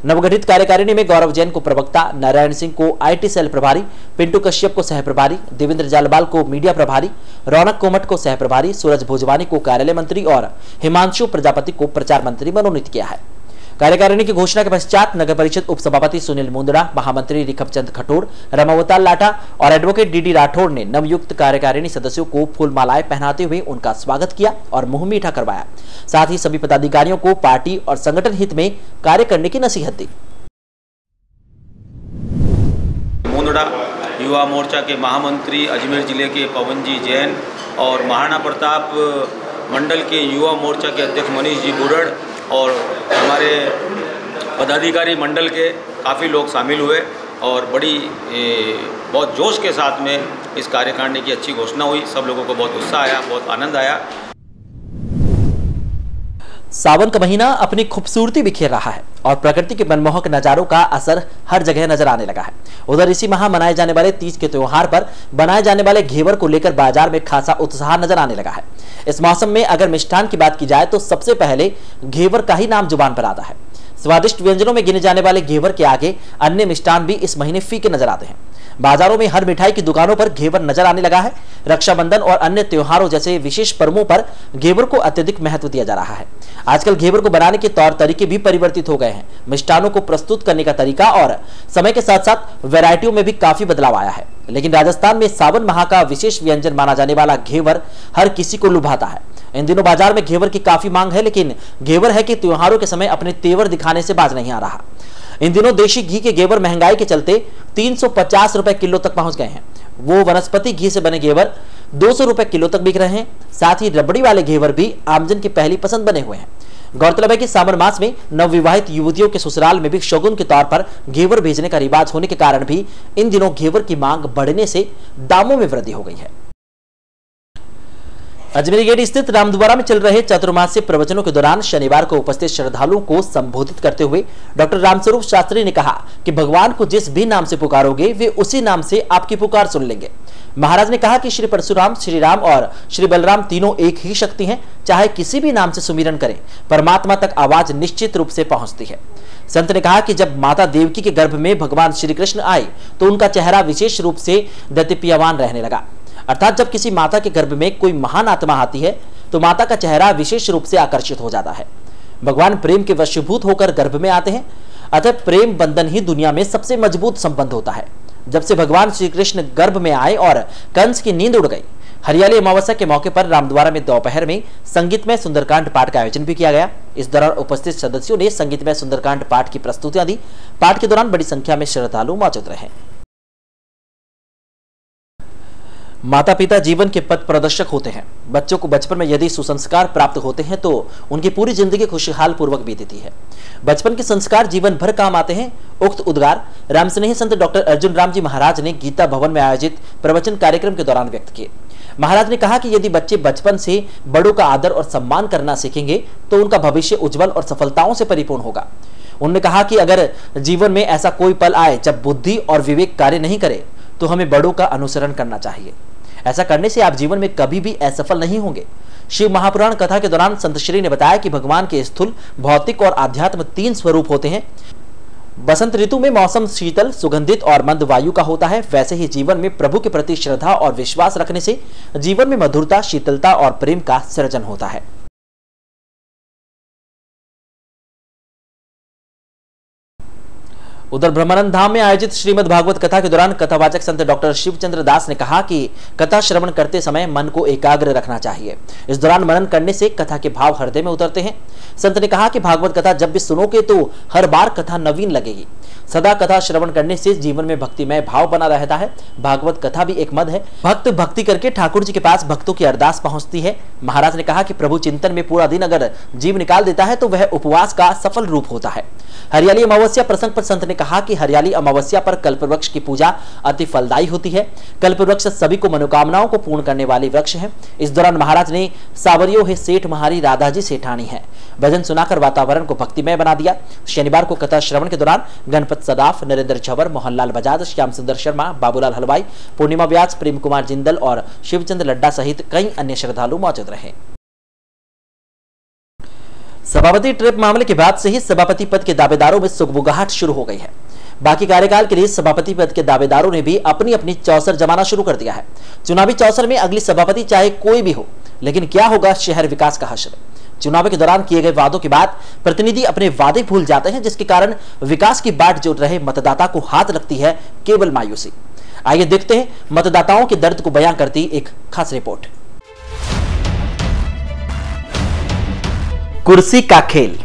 नवगठित कार्यकारिणी में गौरव जैन को प्रवक्ता, नारायण सिंह को आईटी सेल प्रभारी, पिंटू कश्यप को सह प्रभारी, देवेंद्र जालवाल को मीडिया प्रभारी, रौनक कोमट को सह प्रभारी, सूरज भोजवानी को कार्यालय मंत्री और हिमांशु प्रजापति को प्रचार मंत्री मनोनीत किया है। कार्यकारिणी की घोषणा के पश्चात नगर परिषद उपसभापति सुनील मुंदड़ा, महामंत्री रिखबचंद खटोर, रमावतार लाठा और एडवोकेट डीडी राठौड़ ने नवयुक्त कार्यकारिणी सदस्यों को फूलमालाएं पहनाते हुए उनका स्वागत किया और मुंह मीठा करवाया। साथ ही सभी पदाधिकारियों को पार्टी और संगठन हित में कार्य करने की नसीहत दी। मुंदड़ा युवा मोर्चा के महामंत्री, अजमेर जिले के पवन जी जैन और महाराणा प्रताप मंडल के युवा मोर्चा के अध्यक्ष मनीष जी बुरड़ और हमारे पदाधिकारी मंडल के काफ़ी लोग शामिल हुए और बहुत जोश के साथ में इस कार्यकारिणी की अच्छी घोषणा हुई। सब लोगों को बहुत उत्साह आया, बहुत आनंद आया। सावन का महीना अपनी खूबसूरती बिखेर रहा है और प्रकृति के मनमोहक नजारों का असर हर जगह नजर आने लगा है। उधर इसी माह मनाए जाने वाले तीज के त्योहार पर बनाए जाने वाले घेवर को लेकर बाजार में खासा उत्साह नजर आने लगा है। इस मौसम में अगर मिष्ठान की बात की जाए तो सबसे पहले घेवर का ही नाम जुबान पर आता है। स्वादिष्ट व्यंजनों में गिने जाने वाले घेवर के आगे अन्य मिष्ठान भी इस महीने फीके नजर आते हैं। बाजारों में हर मिठाई की दुकानों पर घेवर नजर आने लगा है। रक्षाबंधन और अन्य त्योहारों जैसे विशेष पर्वों पर घेवर को अत्यधिक महत्व दिया जा रहा है। आजकल घेवर को बनाने के तौर तरीके भी परिवर्तित हो गए हैं। मिष्ठानों को प्रस्तुत करने का तरीका और समय के साथ साथ वैरायटियों में भी काफी बदलाव आया है। लेकिन राजस्थान में सावन माह का विशेष व्यंजन माना जाने वाला घेवर हर किसी को लुभाता है। इन दिनों बाजार में घेवर की काफी मांग है, लेकिन घेवर है कि त्योहारों के समय अपने तेवर दिखाने से बाज नहीं आ रहा। इन दिनों देशी घी के घेवर महंगाई के चलते 350 रुपए किलो तक पहुंच गए हैं। वो वनस्पति घी से बने घेवर 200 रुपए किलो तक बिक रहे हैं। साथ ही रबड़ी वाले घेवर भी आमजन की पहली पसंद बने हुए हैं। गौरतलब है कि सावन मास में नवविवाहित युवतियों के ससुराल में भी शगुन के तौर पर घेवर भेजने का रिवाज होने के कारण भी इन दिनों घेवर की मांग बढ़ने से दामों में वृद्धि हो गई है। अजमेरी गेट स्थित रामद्वारा में चल रहे चतुर्मासीय प्रवचनों के दौरान शनिवार को उपस्थित श्रद्धालुओं को संबोधित करते हुए डॉक्टर रामस्वरूप शास्त्री ने कहा कि भगवान को जिस भी नाम से पुकारोगे वे उसी नाम से आपकी पुकार सुन लेंगे। महाराज ने कहा कि श्री परशुराम, श्री राम और श्री बलराम तीनों एक ही शक्ति हैं। चाहे किसी भी नाम से सुमिरन करें, परमात्मा तक आवाज निश्चित रूप से पहुंचती है। संत ने कहा कि जब माता देवकी के गर्भ में भगवान श्री कृष्ण आए तो उनका चेहरा विशेष रूप से दीप्यमान रहने लगा। अर्थात जब किसी माता के गर्भ में कोई महान आत्मा आती है तो माता का चेहरा विशेष रूप से आकर्षित हो जाता है। भगवान प्रेम के वशीभूत होकर गर्भ में आते हैं। अतः प्रेम बंधन ही दुनिया में सबसे मजबूत संबंध होता है। जब से भगवान श्री कृष्ण गर्भ में आए और कंस की नींद उड़ गई, हरियाली अमावस्या के मौके पर रामद्वारा में दोपहर में संगीतमय सुंदरकांड पाठ का आयोजन भी किया गया। इस दौरान उपस्थित सदस्यों ने संगीतमय सुंदरकांड पाठ की प्रस्तुतियां दी। पाठ के दौरान बड़ी संख्या में श्रद्धालु मौजूद रहे। माता पिता जीवन के पथ प्रदर्शक होते हैं। बच्चों को बचपन में यदि सुसंस्कार प्राप्त होते हैं तो उनकी पूरी जिंदगी खुशहाल पूर्वक बीतती है। बचपन के संस्कार जीवन भर काम आते हैं। उक्त उद्गार रामस्नेही संत डॉक्टर अर्जुन राम जी महाराज ने गीता भवन में आयोजित प्रवचन कार्यक्रम के दौरान व्यक्त किए। महाराज ने कहा कि यदि बच्चे बचपन से बड़ों का आदर और सम्मान करना सीखेंगे तो उनका भविष्य उज्जवल और सफलताओं से परिपूर्ण होगा। उन्होंने कहा कि अगर जीवन में ऐसा कोई पल आए जब बुद्धि और विवेक कार्य नहीं करे तो हमें बड़ों का अनुसरण करना चाहिए। ऐसा करने से आप जीवन में कभी भी असफल नहीं होंगे। शिव महापुराण कथा के दौरान संत श्री ने बताया कि भगवान के स्थूल, भौतिक और आध्यात्म 3 स्वरूप होते हैं। बसंत ऋतु में मौसम शीतल, सुगंधित और मंद वायु का होता है। वैसे ही जीवन में प्रभु के प्रति श्रद्धा और विश्वास रखने से जीवन में मधुरता, शीतलता और प्रेम का सृजन होता है। उधर ब्रह्मानंद धाम में आयोजित श्रीमद् भागवत कथा के दौरान कथावाचक संत डॉक्टर शिवचंद्र दास ने कहा कि कथा श्रवण करते समय मन को एकाग्र रखना चाहिए। इस दौरान मनन करने से कथा के भाव हृदय में उतरते हैं। संत ने कहा कि भागवत कथा जब भी सुनोगे तो हर बार कथा नवीन लगेगी। सदा कथा श्रवण करने से जीवन में भक्तिमय भाव बना रहता है। भागवत कथा भी एक मद है। भक्त भक्ति करके ठाकुर जी के पास भक्तों की अरदास पहुंचती है। महाराज ने कहा कि प्रभु चिंतन में पूरा दिन अगर जीव निकाल देता है तो वह उपवास का सफल रूप होता है। हरियाली अमावस्या प्रसंग पर संत ने कहा कि हरियाली अमावस्या पर कल्पवृक्ष की पूजा अति फलदायी होती है। कल्पवृक्ष सभी को मनोकामनाओं को पूर्ण करने वाली वृक्ष है। इस दौरान महाराज ने सावरियो है सेठ महारी राधा जी सेठानी है भजन सुनाकर वातावरण को भक्तिमय बना दिया। शनिवार को कथा श्रवण के दौरान गणपत सदाफ, नरेंद्र झवर, मोहनलाल बजाज, श्याम सुंदर शर्मा, बाबूलाल हलवाई, पूर्णिमा व्यास, प्रेम कुमार जिंदल और शिवचंद्र लड्डा सहित कई अन्य श्रद्धालु मौजूद रहे। सभापति ट्रैप मामले के बाद से ही सभापति पद के दावेदारों में सुगबुगाहट शुरू हो गई है। बाकी कार्यकाल के लिए सभापति पद के दावेदारों ने भी अपनी अपनी चौसर जमाना शुरू कर दिया है। चुनावी चौसर में अगली सभापति चाहे कोई भी हो, लेकिन क्या होगा शहर विकास का हश्र। चुनाव के दौरान किए गए वादों के बाद प्रतिनिधि अपने वादे भूल जाते हैं, जिसके कारण विकास की बाट जोड़ रहे मतदाता को हाथ लगती है केवल मायूसी। आइए देखते हैं मतदाताओं के दर्द को बयां करती एक खास रिपोर्ट। कुर्सी का खेल,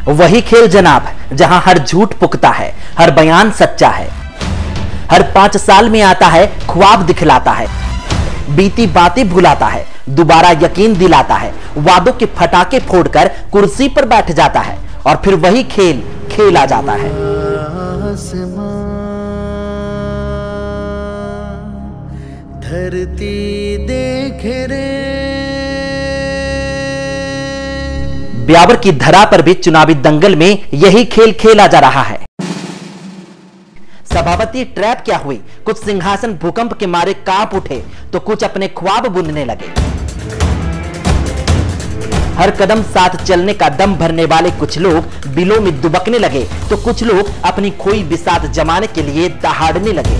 वही खेल जनाब जहां हर झूठ पुकता है, हर बयान सच्चा है, हर 5 साल में आता है, ख्वाब दिखलाता है, बीती बातें भुलाता है, दोबारा यकीन दिलाता है, वादों के फटाके फोड़कर कुर्सी पर बैठ जाता है और फिर वही खेल खेला जाता है। धरती देखे रे, ब्यावर की धरा पर भी चुनावी दंगल में यही खेल खेला जा रहा है। सभापति ट्रैप क्या हुई, कुछ सिंहासन भूकंप के मारे कांप उठे तो कुछ अपने ख्वाब बुनने लगे। हर कदम साथ चलने का दम भरने वाले कुछ लोग बिलों में दुबकने लगे तो कुछ लोग अपनी खोई बिसात जमाने के लिए दहाड़ने लगे।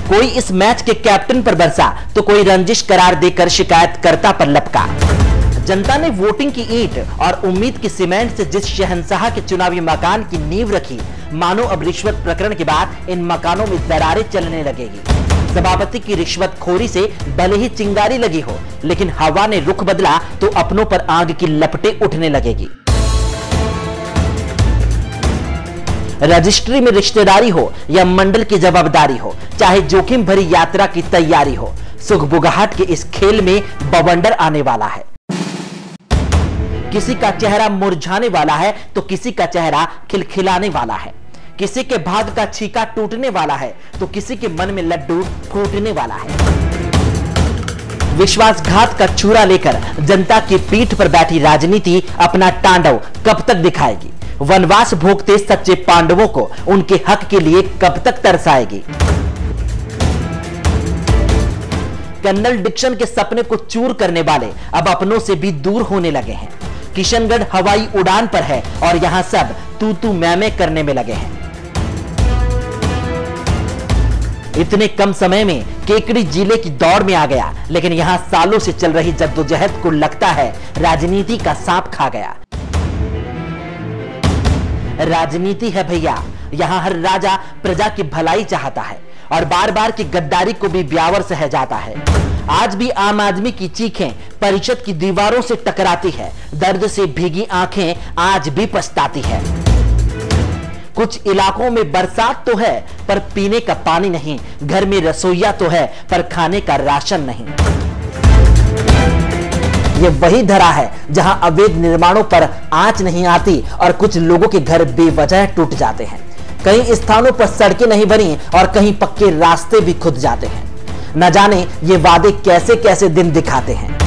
कोई इस मैच के कैप्टन पर बरसा तो कोई रंजिश करार देकर शिकायतकर्ता पर लपका। जनता ने वोटिंग की ईंट और उम्मीद की सीमेंट से जिस शहंशाह के चुनावी मकान की नींव रखी, मानो अब रिश्वत प्रकरण के बाद इन मकानों में दरारें चलने लगेगी। सभापति की रिश्वतखोरी से भले ही चिंगारी लगी हो, लेकिन हवा ने रुख बदला तो अपनों पर आग की लपटें उठने लगेगी। रजिस्ट्री में रिश्तेदारी हो या मंडल की जवाबदारी हो, चाहे जोखिम भरी यात्रा की तैयारी हो, सुगबुगाहट के इस खेल में बवंडर आने वाला है। किसी का चेहरा मुरझाने वाला है तो किसी का चेहरा खिलखिलाने वाला है। किसी के भाग का छीका टूटने वाला है तो किसी के मन में लड्डू फूटने वाला है। विश्वासघात का छुरा लेकर जनता की पीठ पर बैठी राजनीति अपना तांडव कब तक दिखाएगी? वनवास भोगते सच्चे पांडवों को उनके हक के लिए कब तक तरसाएगी? कर्नल डिक्सन के सपने को चूर करने वाले अब अपनों से भी दूर होने लगे हैं। किशनगढ़ हवाई उड़ान पर है और यहां सब तू तू मैं करने में लगे हैं। इतने कम समय में केकड़ी जिले की दौड़ में आ गया, लेकिन यहां सालों से चल रही जद्दोजहद को लगता है राजनीति का सांप खा गया। राजनीति है भैया, यहां हर राजा प्रजा की भलाई चाहता है और बार बार की गद्दारी को भी ब्यावर सह जाता है। आज भी आम आदमी की चीखें परिषद की दीवारों से टकराती है, दर्द से भीगी आंखें आज भी पछताती है। कुछ इलाकों में बरसात तो है पर पीने का पानी नहीं, घर में रसोईया तो है पर खाने का राशन नहीं। ये वही धरा है जहां अवैध निर्माणों पर आंच नहीं आती और कुछ लोगों के घर बेवजह टूट जाते हैं। कई स्थानों पर सड़कें नहीं बनी और कहीं पक्के रास्ते भी खुद जाते हैं। न जाने ये वादे कैसे कैसे दिन दिखाते हैं।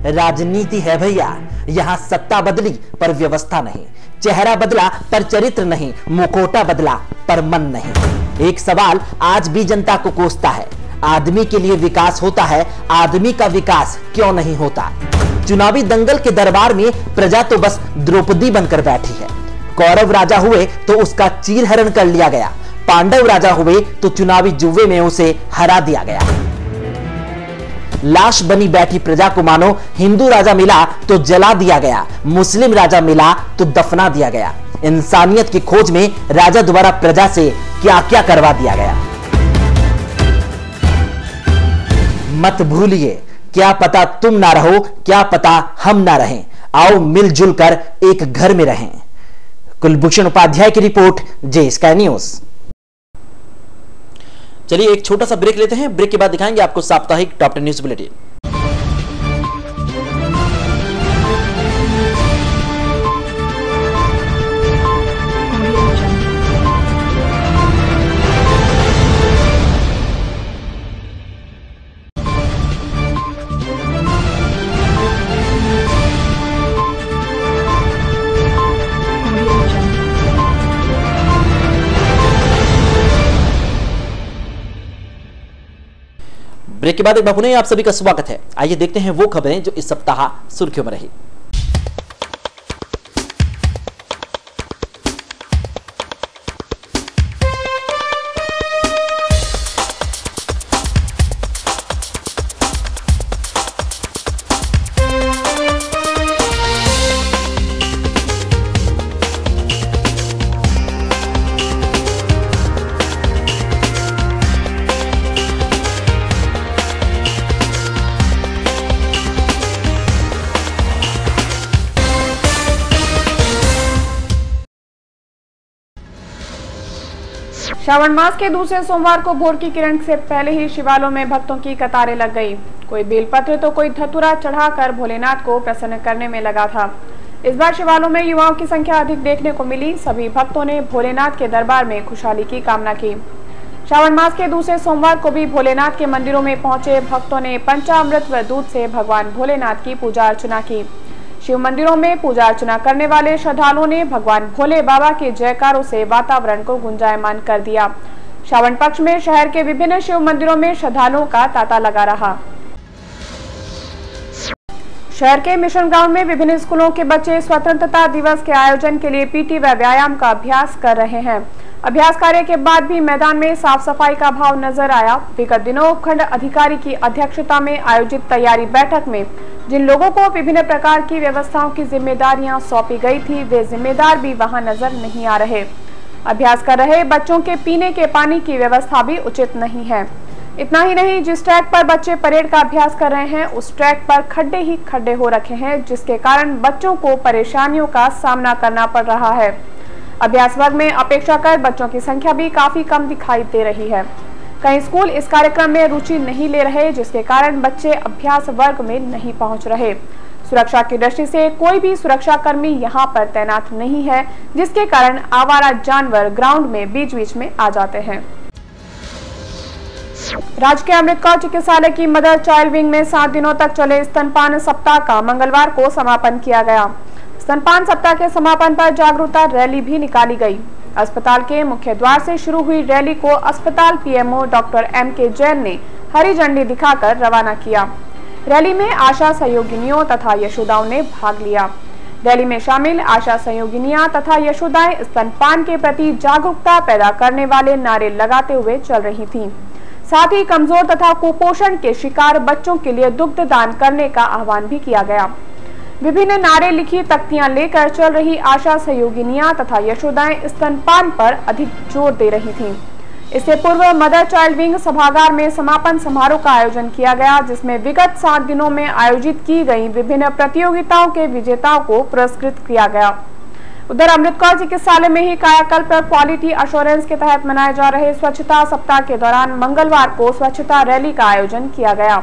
राजनीति है भैया, यहां सत्ता बदली पर व्यवस्था नहीं, चेहरा बदला पर चरित्र नहीं, मुखौटा बदला पर मन नहीं। एक सवाल आज भी जनता को कोसता है, आदमी के लिए विकास होता है, आदमी का विकास क्यों नहीं होता? चुनावी दंगल के दरबार में प्रजा तो बस द्रौपदी बनकर बैठी है। कौरव राजा हुए तो उसका चीरहरण कर लिया गया, पांडव राजा हुए तो चुनावी जुए में उसे हरा दिया गया। लाश बनी बैठी प्रजा को मानो हिंदू राजा मिला तो जला दिया गया, मुस्लिम राजा मिला तो दफना दिया गया। इंसानियत की खोज में राजा द्वारा प्रजा से क्या क्या करवा दिया गया। मत भूलिए, क्या पता तुम ना रहो, क्या पता हम ना रहें, आओ मिलजुल कर एक घर में रहें। कुलभूषण उपाध्याय की रिपोर्ट, जे स्काई न्यूज। चलिए एक छोटा सा ब्रेक लेते हैं, ब्रेक के बाद दिखाएंगे आपको साप्ताहिक टॉप 10 न्यूज बुलेटिन। ब्रेक के बाद एक बार पुनः आप सभी का स्वागत है। आइए देखते हैं वो खबरें जो इस सप्ताह सुर्खियों में रही। श्रावण मास के दूसरे सोमवार को भोर की किरण से पहले ही शिवालयों में भक्तों की कतारें लग गई। कोई बेलपत्र तो कोई धतूरा चढ़ाकर भोलेनाथ को प्रसन्न करने में लगा था। इस बार शिवालयों में युवाओं की संख्या अधिक देखने को मिली। सभी भक्तों ने भोलेनाथ के दरबार में खुशहाली की कामना की। श्रावण मास के दूसरे सोमवार को भी भोलेनाथ के मंदिरों में पहुंचे भक्तों ने पंचामृत व दूध से भगवान भोलेनाथ की पूजा अर्चना की। शिव मंदिरों में पूजा अर्चना करने वाले श्रद्धालुओं ने भगवान भोले बाबा के जयकारों से वातावरण को गुंजायमान कर दिया। श्रावण पक्ष में शहर के विभिन्न शिव मंदिरों में श्रद्धालुओं का तांता लगा रहा। शहर के मिशन ग्राउंड में विभिन्न स्कूलों के बच्चे स्वतंत्रता दिवस के आयोजन के लिए पीटी व व्यायाम का अभ्यास कर रहे हैं। अभ्यास कार्य के बाद भी मैदान में साफ सफाई का भाव नजर आया। विगत दिनों उपखंड अधिकारी की अध्यक्षता में आयोजित तैयारी बैठक में जिन लोगों को विभिन्न प्रकार की व्यवस्थाओं की जिम्मेदारियां सौंपी गई थी, वे जिम्मेदार भी वहां नजर नहीं आ रहे। अभ्यास कर रहे बच्चों के पीने के पानी की व्यवस्था भी उचित नहीं है। इतना ही नहीं, जिस ट्रैक पर बच्चे परेड का अभ्यास कर रहे हैं उस ट्रैक पर खड्डे ही खड्डे हो रखे हैं, जिसके कारण बच्चों को परेशानियों का सामना करना पड़ रहा है। अभ्यास वर्ग में अपेक्षाकृत बच्चों की संख्या भी काफी कम दिखाई दे रही है। कई स्कूल इस कार्यक्रम में रुचि नहीं ले रहे, जिसके कारण बच्चे अभ्यास वर्ग में नहीं पहुंच रहे। सुरक्षा की दृष्टि से कोई भी सुरक्षा कर्मी यहां पर तैनात नहीं है, जिसके कारण आवारा जानवर ग्राउंड में बीच बीच में आ जाते हैं। राजकीय अमृत कौर चिकित्सालय की मदर चाइल्ड विंग में 7 दिनों तक चले स्तनपान सप्ताह का मंगलवार को समापन किया गया। स्तनपान सप्ताह के समापन पर जागरूकता रैली भी निकाली गई। अस्पताल के मुख्य द्वार से शुरू हुई रैली को अस्पताल पीएमओ डॉक्टर M.K. जैन ने हरी झंडी दिखाकर रवाना किया। रैली में आशा सहयोगिनियों तथा यशोदाओं ने भाग लिया। रैली में शामिल आशा सहयोगिनियां तथा यशोदाएं स्तनपान के प्रति जागरूकता पैदा करने वाले नारे लगाते हुए चल रही थीं। साथ ही कमजोर तथा कुपोषण के शिकार बच्चों के लिए दुग्ध दान करने का आह्वान भी किया गया। विभिन्न नारे लिखी तख्तियां लेकर चल रही आशा सहयोगिनियां तथा यशोदाएं स्तनपान पर अधिक जोर दे रही थीं। इससे पूर्व मदर चाइल्ड विंग सभागार में समापन समारोह का आयोजन किया गया, जिसमें विगत 7 दिनों में आयोजित की गई विभिन्न प्रतियोगिताओं के विजेताओं को पुरस्कृत किया गया। उधर अमृत कौर चिकित्सालय में ही कायाकल्प क्वालिटी अश्योरेंस के तहत मनाए जा रहे स्वच्छता सप्ताह के दौरान मंगलवार को स्वच्छता रैली का आयोजन किया गया।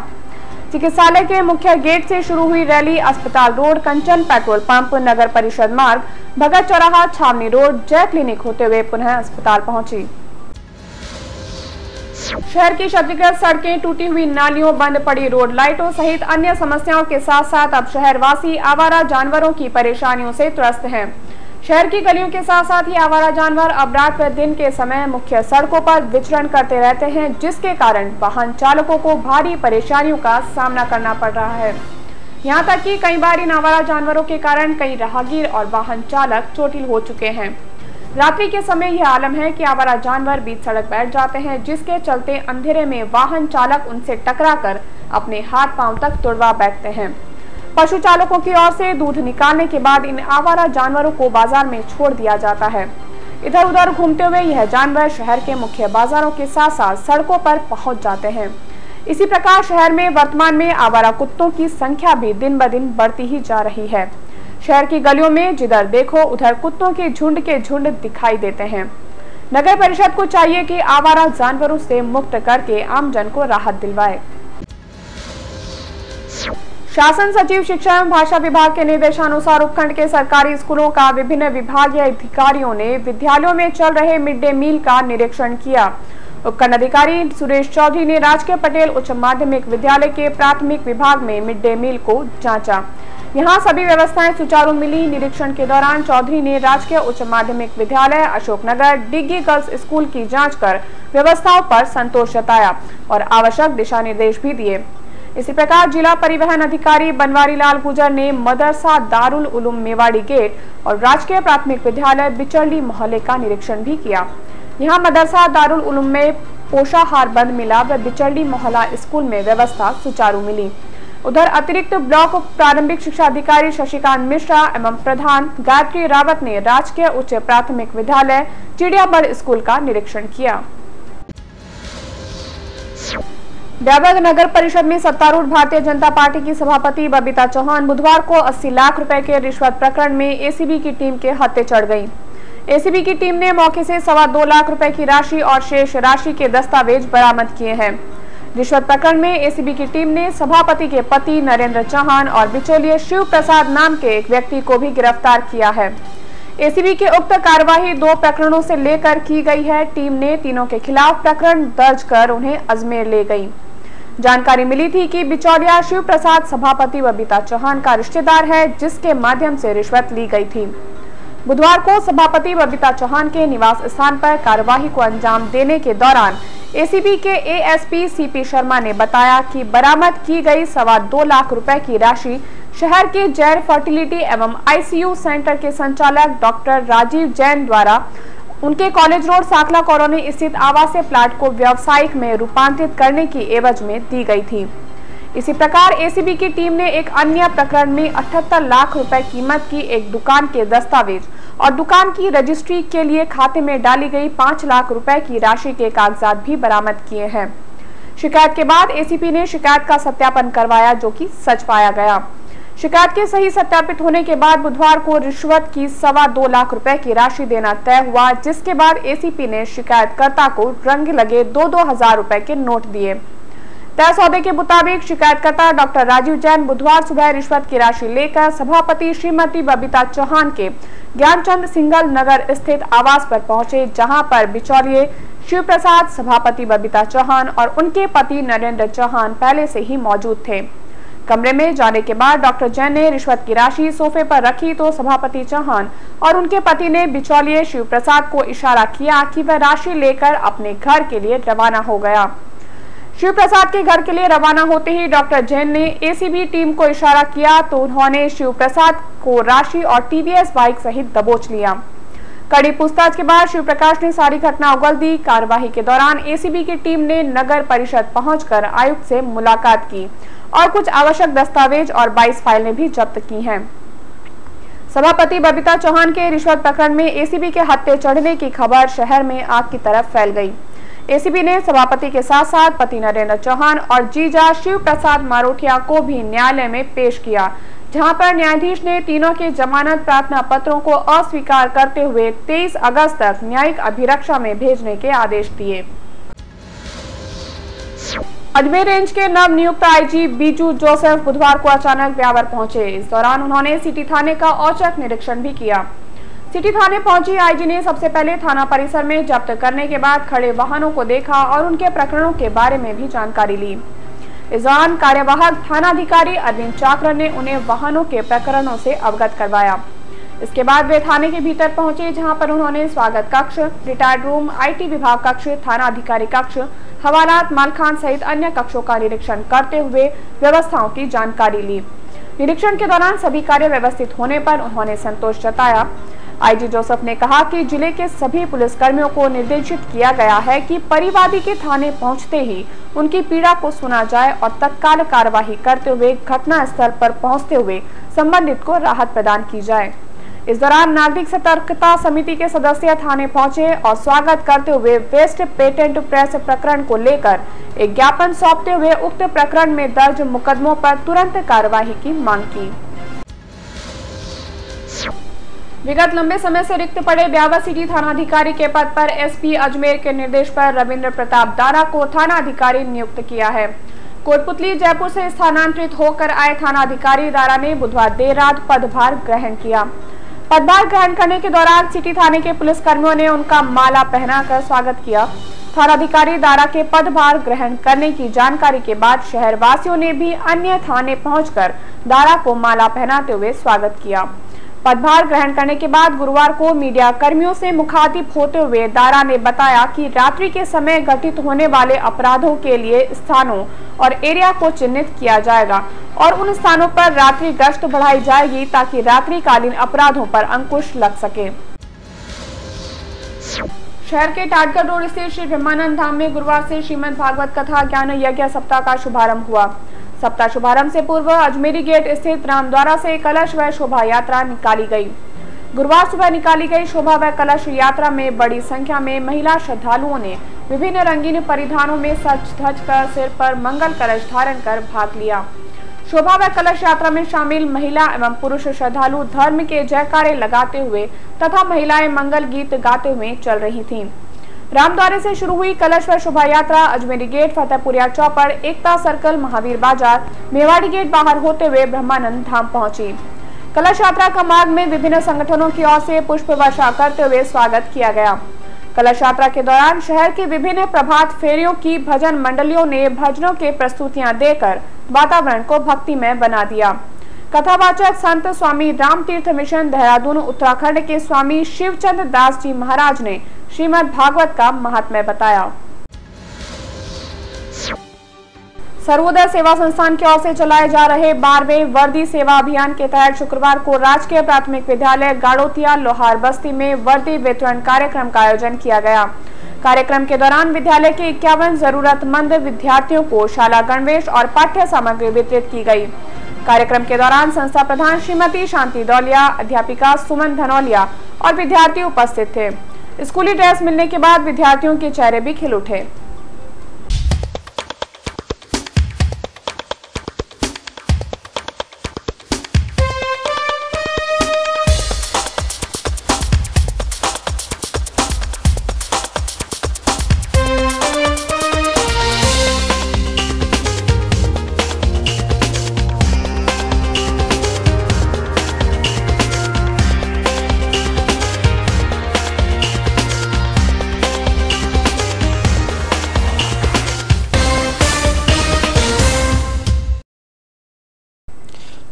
चिकित्सालय के मुख्य गेट से शुरू हुई रैली अस्पताल रोड, कंचन पेट्रोल पंप, नगर परिषद मार्ग, भगत चौराहा, छावनी रोड, जय क्लिनिक होते हुए पुनः अस्पताल पहुंची। शहर की क्षतिग्रस्त सड़कें, टूटी हुई नालियों, बंद पड़ी रोड लाइटों सहित अन्य समस्याओं के साथ साथ अब शहरवासी आवारा जानवरों की परेशानियों से त्रस्त हैं। शहर की गलियों के साथ साथ ही आवारा जानवर अब रात व दिन के समय मुख्य सड़कों पर विचरण करते रहते हैं, जिसके कारण वाहन चालकों को भारी परेशानियों का सामना करना पड़ रहा है। यहां तक कि कई बार इन आवारा जानवरों के कारण कई राहगीर और वाहन चालक चोटिल हो चुके हैं। रात्रि के समय यह आलम है कि आवारा जानवर बीच सड़क बैठ जाते हैं, जिसके चलते अंधेरे में वाहन चालक उनसे टकराकर अपने हाथ पांव तक तुड़वा बैठते हैं। पशु चालकों की ओर से दूध निकालने के बाद इन आवारा जानवरों को बाजार में छोड़ दिया जाता है। इधर उधर घूमते हुए यह जानवर शहर के मुख्य बाजारों के साथ साथ सड़कों पर पहुंच जाते हैं। इसी प्रकार शहर में वर्तमान में आवारा कुत्तों की संख्या भी दिन ब दिन बढ़ती ही जा रही है। शहर की गलियों में जिधर देखो उधर कुत्तों के झुंड दिखाई देते हैं। नगर परिषद को चाहिए कि आवारा जानवरों से मुक्त करके आमजन को राहत दिलवाए। शासन सचिव शिक्षा एवं भाषा विभाग के निर्देशानुसार उपखंड के सरकारी स्कूलों का विभिन्न विभागीय अधिकारियों ने विद्यालयों में चल रहे मिड डे मील का निरीक्षण किया। उपखंड अधिकारी सुरेश चौधरी ने राजकीय पटेल उच्च माध्यमिक विद्यालय के प्राथमिक विभाग में मिड डे मील को जांचा। यहां सभी व्यवस्थाएं सुचारू मिली। निरीक्षण के दौरान चौधरी ने राजकीय उच्च माध्यमिक विद्यालय अशोकनगर डिग्गी गर्ल्स स्कूल की जांच कर व्यवस्थाओं पर संतोष जताया और आवश्यक दिशा निर्देश भी दिए। इसी प्रकार जिला परिवहन अधिकारी बनवारी लाल गुजर ने मदरसा दारुल उलूम मेवाड़ी गेट और राजकीय प्राथमिक विद्यालय बिचरली मोहल्ले का निरीक्षण भी किया। यहां मदरसा दारुल उलूम में पोषाहार बंद मिला व बिचरली मोहल्ला स्कूल में व्यवस्था सुचारू मिली। उधर अतिरिक्त ब्लॉक प्रारंभिक शिक्षा अधिकारी शशिकांत मिश्रा एवं प्रधान गायत्री रावत ने राजकीय उच्च प्राथमिक विद्यालय चिड़ियाबड़ स्कूल का निरीक्षण किया। ब्यावर नगर परिषद में सत्तारूढ़ भारतीय जनता पार्टी की सभापति बबीता चौहान बुधवार को 80 लाख रुपए के रिश्वत प्रकरण में एसीबी की टीम के हत्थे चढ़ गई। एसीबी की टीम ने मौके से 2.25 लाख रुपए की राशि और शेष राशि के दस्तावेज बरामद किए हैं। रिश्वत प्रकरण में एसीबी की टीम ने सभापति के पति नरेंद्र चौहान और बिचौलिए शिव प्रसाद नाम के एक व्यक्ति को भी गिरफ्तार किया है। एसीबी की उक्त कार्यवाही 2 प्रकरणों से लेकर की गई है। टीम ने तीनों के खिलाफ प्रकरण दर्ज कर उन्हें अजमेर ले गई। जानकारी मिली थी कि बिचौलिया शिव प्रसाद सभापति बबीता चौहान का रिश्तेदार है, जिसके माध्यम से रिश्वत ली गई थी। बुधवार को सभापति बबीता चौहान के निवास स्थान पर कार्यवाही को अंजाम देने के दौरान एसीबी के एएसपी सीपी शर्मा ने बताया कि बरामद की गई 2.25 लाख रुपए की राशि शहर के जैन फर्टिलिटी एवं आईसीयू सेंटर के संचालक डॉक्टर राजीव जैन द्वारा उनके कॉलेज रोड साकला कॉलोनी स्थित आवासीय प्लाट को व्यावसायिक में रूपांतरित करने की एवज में दी गई थी। इसी प्रकार एसीबी की टीम ने एक अन्य प्रकरण में 78 लाख रुपए कीमत की एक दुकान के दस्तावेज और दुकान की रजिस्ट्री के लिए खाते में डाली गई 5 लाख रुपए की राशि के कागजात भी बरामद किए हैं। शिकायत के बाद एसीपी ने शिकायत का सत्यापन करवाया, जो कि सच पाया गया। शिकायत के सही सत्यापित होने के बाद बुधवार को रिश्वत की 2.25 लाख रुपए की राशि देना तय हुआ, जिसके बाद एसीपी ने शिकायतकर्ता को रंग लगे 2-2 हजार रुपए के नोट दिए। तय सौदे के मुताबिक शिकायतकर्ता डॉक्टर राजीव जैन बुधवार सुबह रिश्वत की राशि लेकर सभापति श्रीमती बबीता चौहान के ज्ञानचंद सिंघल नगर स्थित आवास पर पहुंचे, जहां पर बिचौलिए शिव प्रसाद, सभापति बबीता चौहान और उनके पति नरेंद्र चौहान पहले से ही मौजूद थे। कमरे में जाने के बाद डॉक्टर जैन ने रिश्वत की राशि सोफे पर रखी तो सभापति चौहान और उनके पति ने बिचौलिए शिव प्रसाद को इशारा किया कि वह राशि लेकर अपने घर के लिए रवाना हो गया। शिव प्रसाद के घर के लिए रवाना होते ही डॉक्टर जैन ने एसीबी टीम को इशारा किया तो उन्होंने शिव प्रसाद को राशि और टीवीएस बाइक सहित दबोच लिया। कड़ी पूछताछ के बाद शिव प्रकाश ने सारी घटना उगल दी। कार्यवाही के दौरान एसीबी की टीम ने नगर परिषद पहुंचकर आयुक्त से मुलाकात की और कुछ आवश्यक दस्तावेज और 22 फाइलें भी जब्त की हैं। सभापति बबीता चौहान के रिश्वत प्रकरण में एसीबी के हत्थे चढ़ने की खबर शहर में आग की तरफ फैल गई। एसीबी ने सभापति के साथ साथ पति नरेंद्र चौहान और जीजा शिव प्रसाद मारोठिया को भी न्यायालय में पेश किया, जहां पर न्यायाधीश ने तीनों के जमानत प्रार्थना पत्रों को अस्वीकार करते हुए 23 अगस्त तक न्यायिक अभिरक्षा में भेजने के आदेश दिए। अजमेर रेंज के नव नियुक्त आईजी बीजू जोसेफ बुधवार को अचानक ब्यावर पहुंचे। इस दौरान उन्होंने सिटी थाने का औचक निरीक्षण भी किया। सिटी थाने पहुंची आईजी ने सबसे पहले थाना परिसर में जब्त करने के बाद खड़े वाहनों को देखा और उनके प्रकरणों के बारे में भी जानकारी ली। इस दौरान कार्यवाहक थानाधिकारी अरविंद चाकरा ने उन्हें वाहनों के प्रकरणों से अवगत करवाया। इसके बाद वे थाने के भीतर पहुंचे, जहां पर उन्होंने स्वागत कक्ष, रिटायर्ड रूम, आईटी विभाग कक्ष, थाना अधिकारी कक्ष, हवालात, मालखान सहित अन्य कक्षों का निरीक्षण करते हुए व्यवस्थाओं की जानकारी ली। निरीक्षण के दौरान सभी कार्य व्यवस्थित होने पर उन्होंने संतोष जताया। आईजी जोसेफ ने कहा कि जिले के सभी पुलिसकर्मियों को निर्देशित किया गया है कि परिवादी के थाने पहुंचते ही उनकी पीड़ा को सुना जाए और तत्काल कार्यवाही करते हुए घटना स्थल पर पहुंचते हुए संबंधित को राहत प्रदान की जाए। इस दौरान नागरिक सतर्कता समिति के सदस्य थाने पहुंचे और स्वागत करते हुए वेस्ट पेटेंट प्रेस प्रकरण को लेकर एक ज्ञापन सौंपते हुए उक्त प्रकरण में दर्ज मुकदमों पर तुरंत कार्यवाही की मांग की। विगत लंबे समय से रिक्त पड़े ब्यावर सिटी थानाधिकारी के पद पर एसपी अजमेर के निर्देश पर रविंद्र प्रताप दारा को थानाधिकारी नियुक्त किया है। कोटपुतली जयपुर से स्थानांतरित होकर आए थानाधिकारी दारा ने बुधवार देर रात पदभार ग्रहण किया। पदभार ग्रहण करने के दौरान सिटी थाने के पुलिसकर्मियों ने उनका माला पहनाकर स्वागत किया। थानाधिकारी दारा के पदभार ग्रहण करने की जानकारी के बाद शहर वासियों ने भी अन्य थाने पहुंचकर दारा को माला पहनाते हुए स्वागत किया। पदभार ग्रहण करने के बाद गुरुवार को मीडिया कर्मियों से मुखातिब होते हुए दारा ने बताया कि रात्रि के समय घटित होने वाले अपराधों के लिए स्थानों और एरिया को चिन्हित किया जाएगा और उन स्थानों पर रात्रि गश्त बढ़ाई जाएगी ताकि रात्रिकालीन अपराधों पर अंकुश लग सके। शहर के टाटगढ़ रोड स्थित श्री ब्रह्मानंद धाम में गुरुवार से श्रीमद् भागवत कथा ज्ञान यज्ञ सप्ताह का शुभारंभ हुआ। सप्ताह शुभारंभ से पूर्व अजमेरी गेट स्थित रामद्वारा से कलश व शोभा यात्रा निकाली गई। गुरुवार सुबह निकाली गई शोभा व कलश यात्रा में बड़ी संख्या में महिला श्रद्धालुओं ने विभिन्न रंगीन परिधानों में सज धज कर सिर पर मंगल कलश धारण कर भाग लिया। शोभा व कलश यात्रा में शामिल महिला एवं पुरुष श्रद्धालु धर्म के जयकारे लगाते हुए तथा महिलाएं मंगल गीत गाते हुए चल रही थीं। रामद्वारे से शुरू हुई कलश व शोभा यात्रा अजमेरी गेट, फतेहपुरिया चौपड़, एकता सर्कल, महावीर बाजार, मेवाड़ी गेट बाहर होते हुए ब्रह्मानंद धाम पहुंची। कलश यात्रा का मार्ग में विभिन्न संगठनों की ओर से पुष्प वर्षा करते हुए स्वागत किया गया। कलश यात्रा के दौरान शहर की विभिन्न प्रभात फेरियों की भजन मंडलियों ने भजनों के प्रस्तुतियां देकर वातावरण को भक्तिमय बना दिया। कथावाचक संत स्वामी राम तीर्थ मिशन देहरादून उत्तराखंड के स्वामी शिवचंद्र दास जी महाराज ने श्रीमद् भागवत का महात्म्य बताया। सर्वोदय सेवा संस्थान की ओर से चलाए जा रहे 12वें वर्दी सेवा अभियान के तहत शुक्रवार को राजकीय प्राथमिक विद्यालय गाड़ोतिया लोहार बस्ती में वर्दी वितरण कार्यक्रम का आयोजन किया गया। कार्यक्रम के दौरान विद्यालय के 51 जरूरतमंद विद्यार्थियों को शाला गणवेश और पाठ्य सामग्री वितरित की गई। कार्यक्रम के दौरान संस्था प्रधान श्रीमती शांति दौलिया, अध्यापिका सुमन धनौलिया और विद्यार्थी उपस्थित थे। स्कूली ड्रेस मिलने के बाद विद्यार्थियों के चेहरे भी खिल उठे।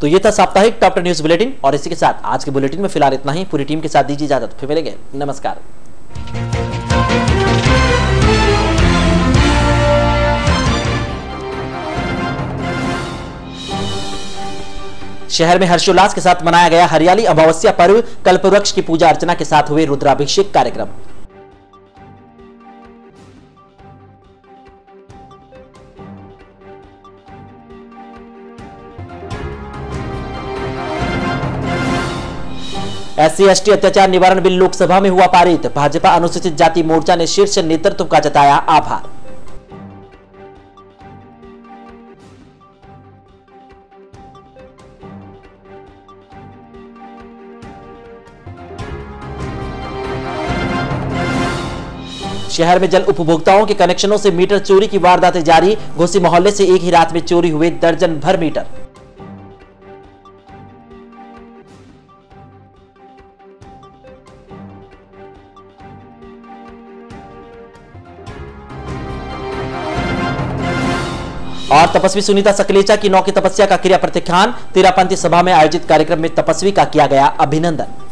तो ये था साप्ताहिक टॉप 10 न्यूज बुलेटिन और इसी के साथ आज के बुलेटिन में फिलहाल इतना ही। पूरी टीम के साथ दीजिए इजाजत, फिर मिलेंगे, नमस्कार। शहर में हर्षोल्लास के साथ मनाया गया हरियाली अमावस्या पर्व। कल्पवृक्ष की पूजा अर्चना के साथ हुए रुद्राभिषेक कार्यक्रम। SC/ST अत्याचार निवारण बिल लोकसभा में हुआ पारित। भाजपा अनुसूचित जाति मोर्चा ने शीर्ष नेतृत्व का जताया आभार। शहर में जल उपभोक्ताओं के कनेक्शनों से मीटर चोरी की वारदातें जारी। घोसी मोहल्ले से एक ही रात में चोरी हुए दर्जन भर मीटर। और तपस्वी सुनीता सकलेचा की 9 की तपस्या का क्रिया प्रत्याख्यान। तेरापंथी सभा में आयोजित कार्यक्रम में तपस्वी का किया गया अभिनंदन।